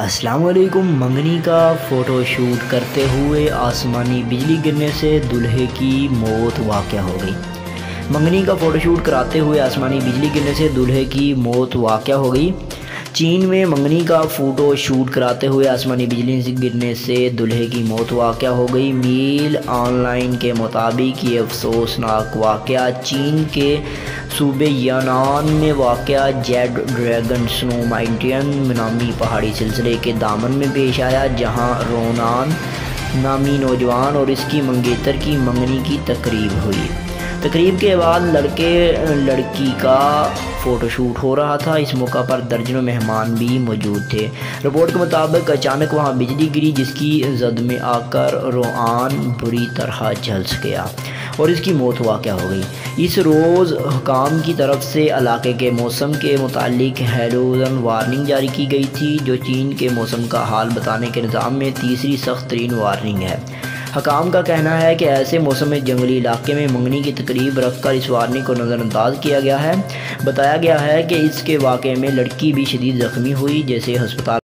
السلام علیکم۔ منگنی کا فوٹو شوٹ کرتے ہوئے آسمانی بجلی گرنے سے دولہے کی موت واقع ہو گئی۔ منگنی کا فوٹو شوٹ کراتے ہوئے آسمانی بجلی گرنے سے دولہے کی موت واقع ہو گئی۔ چین میں منگنی کا فوٹو شوٹ کراتے ہوئے آسمانی بجلی گرنے سے دولہے کی موت واقع ہو گئی۔ میل آن لائن کے مطابق یہ افسوسناک واقعہ چین کے صوبے یانان میں واقع جیڈ ڈریگن سنو ماؤنٹین نامی پہاڑی سلسلے کے دامن میں پیش آیا، جہاں رونان نامی نوجوان اور اس کی منگیتر کی منگنی کی تقریب ہوئی۔ تقریب کے بعد لڑکی کا فوٹو شوٹ ہو رہا تھا۔ اس موقع پر درجنوں مہمان بھی موجود تھے۔ رپورٹ کے مطابق اچانک وہاں بجلی گری، جس کی زد میں آ کر رونان بری طرح جھلس گیا اور اس کی موت واقع ہو گئی۔ اس روز حکام کی طرف سے علاقے کے موسم کے متعلق ہیلوجن وارننگ جاری کی گئی تھی، جو چین کے موسم کا حال بتانے کے نظام میں تیسری سخت ترین وارننگ ہے۔ حکام کا کہنا ہے کہ ایسے موسم میں جنگلی علاقے میں منگنی کی تقریب رکھ کر اس وارننگ کو نظر انداز کیا گیا ہے۔ بتایا گیا ہے کہ اس کے واقعے میں لڑکی بھی شدید زخمی ہوئی، جسے ہسپتال